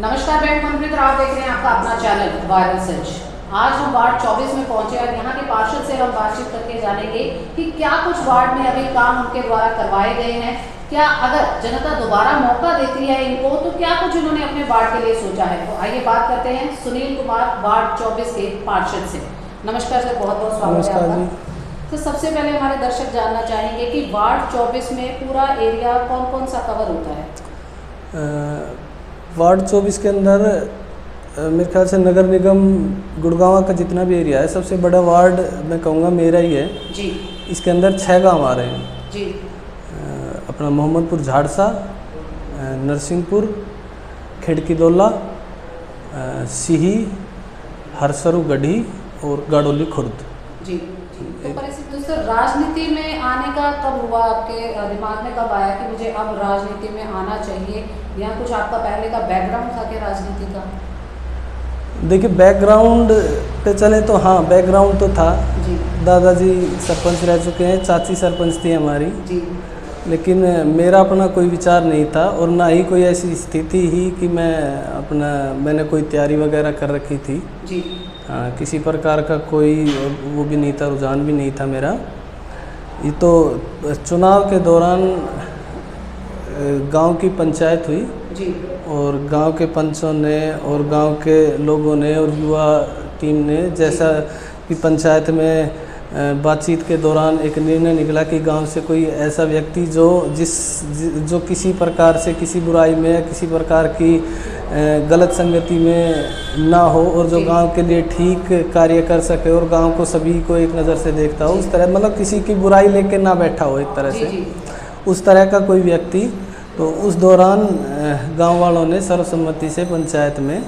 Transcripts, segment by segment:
नमस्कार, मैं मनप्रीत और आप देख रहे हैं आपका अपना चैनल वायरल सच। आज हम वार्ड 24 में पहुंचे और यहाँ के पार्षद से हम बातचीत करके जानेंगे कि क्या कुछ वार्ड में अभी काम उनके द्वारा करवाए गए हैं, क्या अगर जनता दोबारा मौका देती है इनको तो क्या कुछ इन्होंने अपने वार्ड के लिए सोचा है। तो आइए बात करते हैं सुनील कुमार, वार्ड 24 के पार्षद से। नमस्कार सर, बहुत बहुत स्वागत है आपका। तो सबसे पहले हमारे दर्शक जानना चाहेंगे कि वार्ड 24 में पूरा एरिया कौन कौन सा कवर होता है। वार्ड 24 के अंदर मेरे ख्याल से नगर निगम गुड़गांव का जितना भी एरिया है, सबसे बड़ा वार्ड मैं कहूँगा मेरा ही है जी। इसके अंदर 6 गांव आ रहे हैं जी। अपना मोहम्मदपुर झाड़सा, नरसिंहपुर, खिड़कीदोला, सिही, हरसरू गढ़ी और गाड़ोली खुर्द। जी। तो परिस्थिति सर, राजनीति में आने का कब हुआ, आपके दिमाग में कब आया कि मुझे अब राजनीति में आना चाहिए, या कुछ आपका पहले का बैकग्राउंड था क्या राजनीति का? देखिए, बैकग्राउंड पे चले तो हाँ, बैकग्राउंड तो था जी। दादाजी सरपंच रह चुके हैं, चाची सरपंच थी हमारी जी। लेकिन मेरा अपना कोई विचार नहीं था और ना ही कोई ऐसी स्थिति ही कि मैंने कोई तैयारी वगैरह कर रखी थी जी। हाँ, किसी प्रकार का कोई वो भी नहीं था, रुझान भी नहीं था मेरा। ये तो चुनाव के दौरान गांव की पंचायत हुई जी। और गांव के पंचों ने और गांव के लोगों ने और युवा टीम ने, जैसा कि पंचायत में बातचीत के दौरान एक निर्णय निकला कि गांव से कोई ऐसा व्यक्ति जो किसी प्रकार से किसी बुराई में या किसी प्रकार की गलत संगति में ना हो और जो गांव के लिए ठीक कार्य कर सके और गांव को सभी को एक नज़र से देखता हो, उस तरह मतलब किसी की बुराई लेके ना बैठा हो एक तरह से, उस तरह का कोई व्यक्ति। तो उस दौरान गांव वालों ने सर्वसम्मति से पंचायत में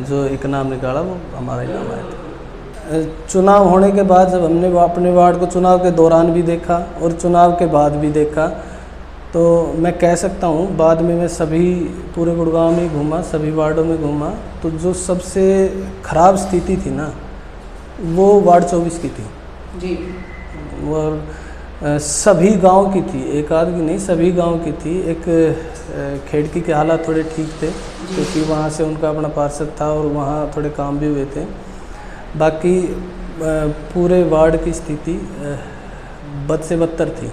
जो एक नाम निकाला वो हमारा ही नाम आया था। चुनाव होने के बाद जब हमने अपने वार्ड को चुनाव के दौरान भी देखा और चुनाव के बाद भी देखा, तो मैं कह सकता हूँ बाद में मैं सभी पूरे गुड़गांव में घूमा, सभी वार्डों में घूमा, तो जो सबसे ख़राब स्थिति थी ना वो वार्ड 24 की थी जी। और सभी गांव की थी, एक आध की नहीं, सभी गांव की थी। एक खेड़की के हालात थोड़े ठीक थे क्योंकि वहाँ से उनका अपना पार्षद था और वहाँ थोड़े काम भी हुए थे। बाकी पूरे वार्ड की स्थिति बद से बदतर थी।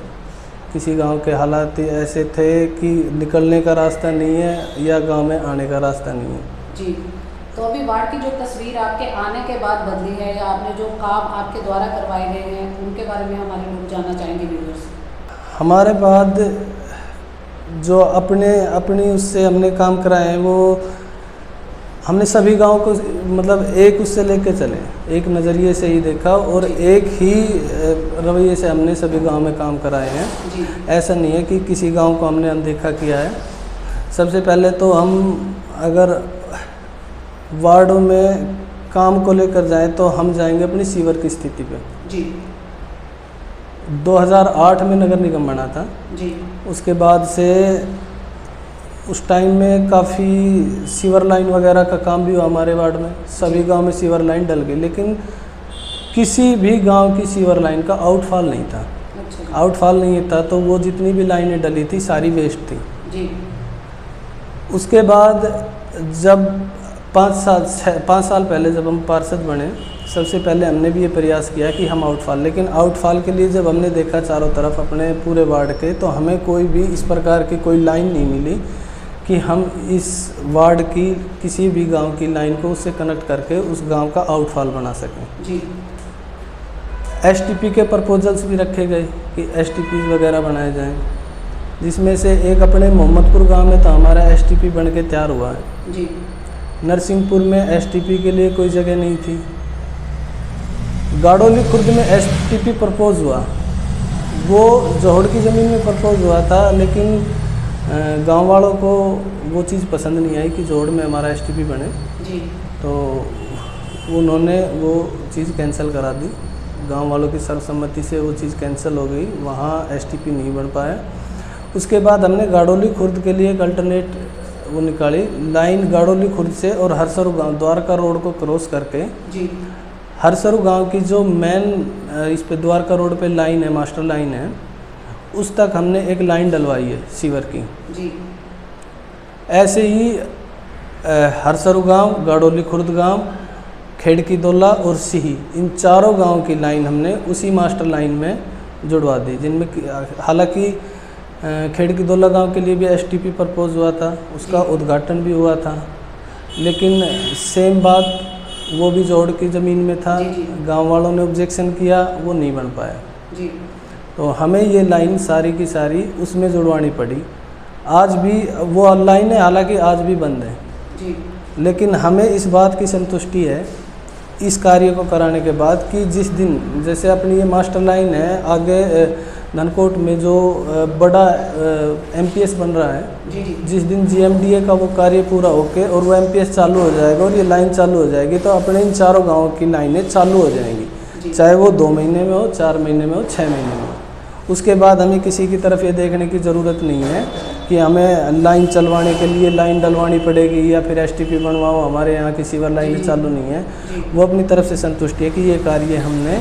किसी गांव के हालात ऐसे थे कि निकलने का रास्ता नहीं है या गांव में आने का रास्ता नहीं है जी। तो अभी वार्ड की जो तस्वीर आपके आने के बाद बदली है या आपने जो काम आपके द्वारा करवाए गए हैं उनके बारे में हमारे लोग जानना चाहेंगे व्यूअर्स। हमारे बाद जो अपनी उससे हमने काम कराए हैं वो हमने सभी गांव को मतलब एक उससे लेके चले, एक नज़रिए से ही देखा और एक ही रवैये से हमने सभी गांव में काम कराए हैं जी। ऐसा नहीं है कि किसी गांव को हमने अनदेखा किया है। सबसे पहले तो हम अगर वार्डों में काम को लेकर जाएं तो हम जाएंगे अपनी सीवर की स्थिति पे जी। 2008 में नगर निगम बना था जी। उसके बाद से उस टाइम में काफ़ी सीवर लाइन वगैरह का काम भी हुआ हमारे वार्ड में, सभी गांव में सीवर लाइन डल गई, लेकिन किसी भी गांव की सीवर लाइन का आउटफॉल नहीं था। अच्छा। आउटफॉल नहीं था तो वो जितनी भी लाइनें डली थी सारी वेस्ट थी जी। उसके बाद जब 5 साल पहले जब हम पार्षद बने, सबसे पहले हमने भी ये प्रयास किया कि हम लेकिन आउटफॉल के लिए जब हमने देखा चारों तरफ अपने पूरे वार्ड के, तो हमें कोई भी इस प्रकार की कोई लाइन नहीं मिली कि हम इस वार्ड की किसी भी गांव की लाइन को उससे कनेक्ट करके उस गांव का आउटफॉल बना सकें जी। एसटीपी के प्रपोजल्स भी रखे गए कि एसटीपी वगैरह बनाए जाएं, जिसमें से एक अपने मोहम्मदपुर गांव में तो हमारा एसटीपी बन के तैयार हुआ है जी। नरसिंहपुर में एसटीपी के लिए कोई जगह नहीं थी। गाड़ोली खुर्द में एसटीपी प्रपोज हुआ, वो जोहड़ की ज़मीन में प्रपोज हुआ था, लेकिन गांव वालों को वो चीज़ पसंद नहीं आई कि जोहड़ में हमारा एसटीपी बने जी। तो उन्होंने वो चीज़ कैंसिल करा दी, गांव वालों की सर्वसम्मति से वो चीज़ कैंसिल हो गई, वहाँ एसटीपी नहीं बन पाया। उसके बाद हमने गाड़ोली खुर्द के लिए एक अल्टरनेट वो निकाली लाइन, गाड़ोली खुर्द से और हरसरू गाँव द्वारका रोड को क्रॉस करके जी। हरसरू गांव की जो मेन इस पे द्वारका रोड पे लाइन है, मास्टर लाइन है, उस तक हमने एक लाइन डलवाई है सीवर की जी। ऐसे ही हरसरू गांव, गाड़ोली खुर्द गांव, खेड़की दोला और सिही, इन चारों गांव की लाइन हमने उसी मास्टर लाइन में जुड़वा दी, जिनमें हालांकि खेड़की दोला गांव के लिए भी एसटीपी प्रपोज हुआ था, उसका उद्घाटन भी हुआ था, लेकिन सेम बात वो भी जोड़ की ज़मीन में था, गांव वालों ने ऑब्जेक्शन किया, वो नहीं बन पाया जी। तो हमें ये लाइन सारी की सारी उसमें जुड़वानी पड़ी। आज भी वो लाइनें हालांकि आज भी बंद है जी। लेकिन हमें इस बात की संतुष्टि है इस कार्य को कराने के बाद कि जिस दिन जैसे अपनी ये मास्टर लाइन है, आगे धनकोट में जो बड़ा एमपीएस बन रहा है, जी जी। जिस दिन जीएमडीए का वो कार्य पूरा होके और वो एमपीएस चालू हो जाएगा और ये लाइन चालू हो जाएगी, तो अपने इन चारों गाँवों की लाइनें चालू हो जाएंगी, चाहे वो 2 महीने में हो, 4 महीने में हो, 6 महीने में हो। उसके बाद हमें किसी की तरफ ये देखने की ज़रूरत नहीं है कि हमें लाइन चलवाने के लिए लाइन डलवानी पड़ेगी या फिर एसटीपी बनवाओ, हमारे यहाँ की सीवर लाइनें चालू नहीं है। वो अपनी तरफ से संतुष्टि है कि ये कार्य हमने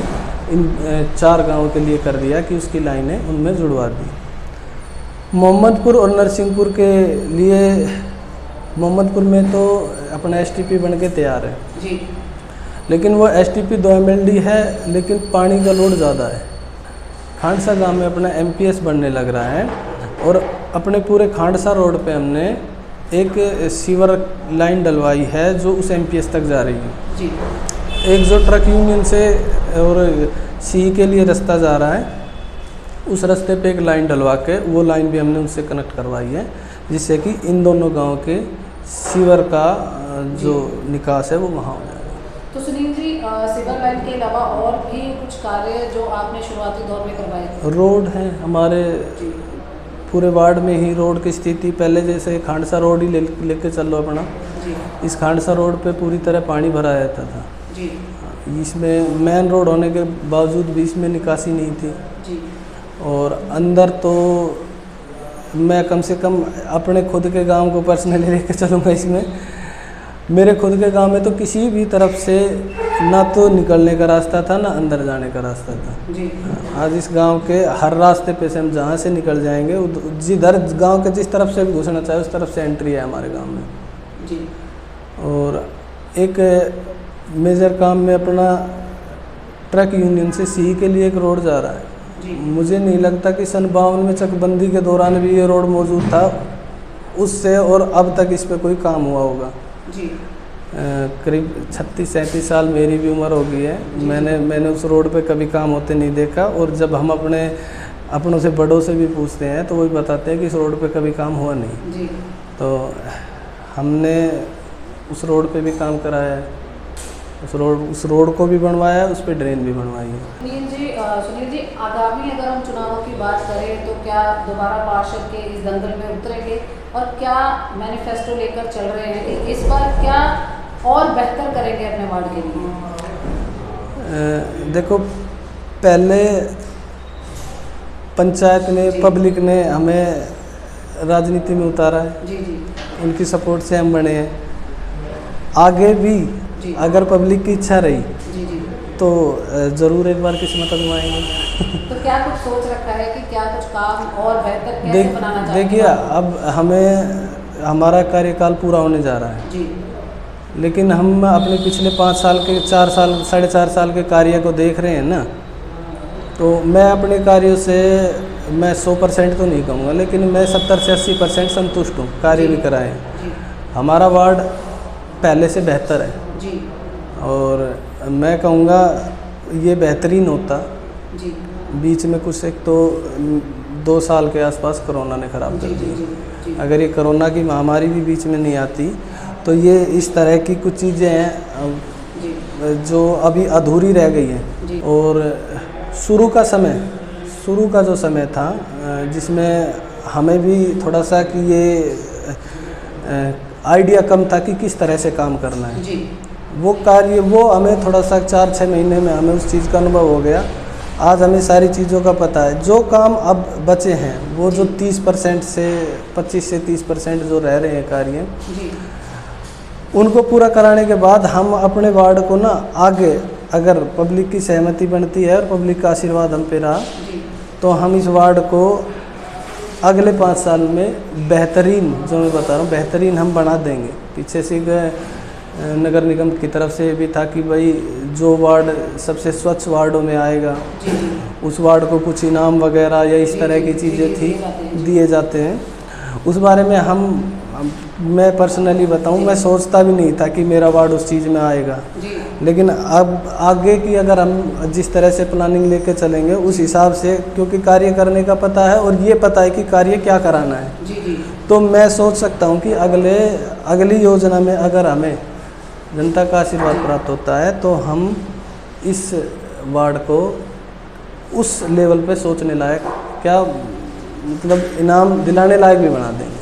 इन 4 गाँवों के लिए कर दिया कि उसकी लाइनें उनमें जुड़वा दी। मोहम्मदपुर और नरसिंहपुर के लिए, मोहम्मदपुर में तो अपना एसटीपी बन के तैयार है जी, लेकिन वो एसटीपी 2 MLD है, लेकिन पानी का लोड ज़्यादा है। खांडसा गांव में अपना एमपीएस बनने लग रहा है और अपने पूरे खांडसा रोड पे हमने एक सीवर लाइन डलवाई है जो उस एमपीएस तक जा रही है जी। एक जो ट्रक यूनियन से और सी के लिए रास्ता जा रहा है, उस रास्ते पे एक लाइन डलवा के वो लाइन भी हमने उनसे कनेक्ट करवाई है, जिससे कि इन दोनों गाँव के सीवर का जो निकास है वो वहाँ हो जाएगा। तो सुनील जी, सीवर लाइन के अलावा और भी कुछ कार्य जो आपने शुरुआती दौर में करवाए? रोड है हमारे पूरे वार्ड में ही रोड की स्थिति पहले जैसे खांडसा रोड ही लेके चल लो अपना जी। इस खांडसा रोड पे पूरी तरह पानी भरा रहता था जी। इसमें मेन रोड होने के बावजूद भी इसमें निकासी नहीं थी जी। और अंदर तो मैं कम से कम अपने खुद के गांव को पर्सनली लेके चलूँगा। इसमें मेरे खुद के गांव में तो किसी भी तरफ से ना तो निकलने का रास्ता था ना अंदर जाने का रास्ता था जी। आज इस गांव के हर रास्ते पे से हम जहाँ से निकल जाएंगे जिधर गांव के जिस तरफ से भी घुसना चाहे उस तरफ से एंट्री है हमारे गांव में जी। और एक मेजर काम में अपना ट्रक यूनियन से सी के लिए एक रोड जा रहा है जी। मुझे नहीं लगता कि सन 52 में चकबंदी के दौरान भी ये रोड मौजूद था उससे और अब तक इस पर कोई काम हुआ होगा जी। करीब 36-37 साल मेरी भी उम्र हो गई है। मैंने उस रोड पे कभी काम होते नहीं देखा और जब हम अपनों से बड़ों से भी पूछते हैं तो वही बताते हैं कि इस रोड पे कभी काम हुआ नहीं जी। तो हमने उस रोड पे भी काम कराया है, उस रोड को भी बनवाया है, उस पे ड्रेन भी बनवाई है। सुनील जी, आगामी अगर हम चुनावों की बात करें तो क्या दोबारा पार्षद के इस दंगल में उतरेंगे और क्या मैनिफेस्टो लेकर चल रहे हैं कि इस बार क्या और बेहतर करेंगे अपने वार्ड के लिए? देखो पहले पंचायत ने पब्लिक ने हमें राजनीति में उतारा है जी। जी। उनकी सपोर्ट से हम बने हैं। आगे भी अगर पब्लिक की इच्छा रही जी जी तो ज़रूर एक बार किस्मत आजमाएंगे। तो क्या कुछ सोच रखा है कि क्या कुछ काम और बेहतर कैसे बनाना चाहते हैं? देखिए अब हमें हमारा कार्यकाल पूरा होने जा रहा है जी। लेकिन हम अपने पिछले 5 साल के 4 साल 4.5 साल के कार्य को देख रहे हैं ना, तो मैं अपने कार्यों से मैं 100% तो नहीं कहूँगा लेकिन मैं 70 से 80% संतुष्ट हूँ। कार्य भी कराए हैं, हमारा वार्ड पहले से बेहतर है जी। और मैं कहूँगा ये बेहतरीन होता। जी। बीच में कुछ एक तो 2 साल के आसपास कोरोना ने ख़राब कर दिया। अगर ये कोरोना की महामारी भी बीच में नहीं आती तो ये इस तरह की कुछ चीज़ें हैं जो अभी अधूरी रह गई हैं। और शुरू का जो समय था जिसमें हमें भी थोड़ा सा कि ये आइडिया कम था कि किस तरह से काम करना है जी। वो हमें थोड़ा सा 4-6 महीने में हमें उस चीज़ का अनुभव हो गया। आज हमें सारी चीज़ों का पता है। जो काम अब बचे हैं वो जो 30% से 25 से 30% जो रह रहे हैं कार्य जी। उनको पूरा कराने के बाद हम अपने वार्ड को ना आगे अगर पब्लिक की सहमति बनती है और पब्लिक का आशीर्वाद हम पे रहा तो हम इस वार्ड को अगले 5 साल में बेहतरीन, जो मैं बता रहा हूँ बेहतरीन हम बना देंगे। पीछे से नगर निगम की तरफ से भी था कि भाई जो वार्ड सबसे स्वच्छ वार्डों में आएगा उस वार्ड को कुछ इनाम वगैरह या इस तरह की चीज़ें थी दिए जाते हैं। उस बारे में मैं पर्सनली बताऊं, मैं सोचता भी नहीं था कि मेरा वार्ड उस चीज़ में आएगा, लेकिन अब आगे की अगर हम जिस तरह से प्लानिंग लेके चलेंगे उस हिसाब से, क्योंकि कार्य करने का पता है और ये पता है कि कार्य क्या कराना है, तो मैं सोच सकता हूं कि अगली योजना में अगर हमें जनता का आशीर्वाद प्राप्त होता है तो हम इस वार्ड को उस लेवल पे सोचने लायक, क्या मतलब इनाम दिलाने लायक भी बना देंगे।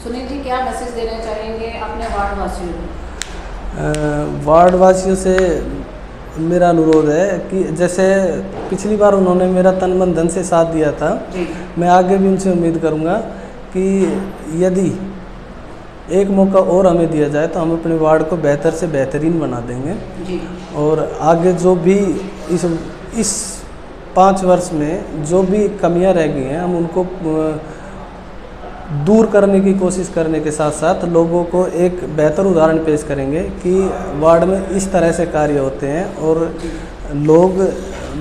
सुनील जी, क्या मैसेज देना चाहेंगे अपने वार्ड वासियों को? वार्ड वासियों से मेरा अनुरोध है कि जैसे पिछली बार उन्होंने मेरा तन मन धन से साथ दिया था, मैं आगे भी उनसे उम्मीद करूंगा कि यदि एक मौका और हमें दिया जाए तो हम अपने वार्ड को बेहतर से बेहतरीन बना देंगे और आगे जो भी इस 5 वर्ष में जो भी कमियां रह गई हैं हम उनको दूर करने की कोशिश करने के साथ साथ लोगों को एक बेहतर उदाहरण पेश करेंगे कि वार्ड में इस तरह से कार्य होते हैं और लोग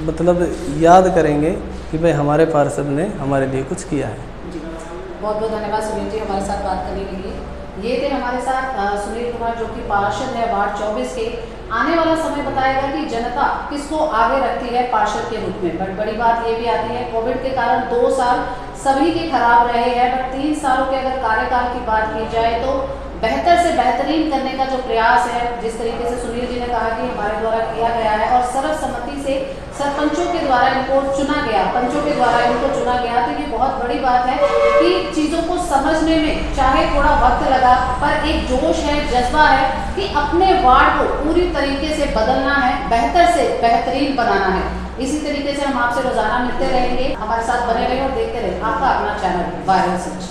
मतलब याद करेंगे कि भाई हमारे पार्षद ने हमारे लिए कुछ किया है। बहुत बहुत धन्यवाद सुनील जी हमारे साथ बात करने के लिए। ये थे हमारे साथ सुनील कुमार जो कि पार्षद है वार्ड 24 के। आने वाला समय बताएगा कि जनता किसको आगे रखती है पार्षद के रूप में। बट बड़ी बात ये भी आती है, कोविड के कारण 2 साल सभी के खराब रहे हैं, बट 3 सालों के अगर कार्यकाल की बात की जाए तो बेहतर से बेहतरीन करने का जो प्रयास है, जिस तरीके से सुनील जी ने कहा कि हमारे द्वारा किया गया है और सर्वसम्मति से सरपंचों के द्वारा इनको चुना गया, पंचों के द्वारा इनको चुना गया, तो ये बहुत बड़ी बात है कि चीज़ों को समझने में चाहे थोड़ा वक्त लगा पर एक जोश है, जज्बा है कि अपने वार्ड को पूरी तरीके से बदलना है, बेहतर से बेहतरीन बनाना है। इसी तरीके से हम आपसे रोजाना मिलते रहेंगे। हमारे साथ बने रहे और देखते रहे आपका अपना चैनल वायरल सच।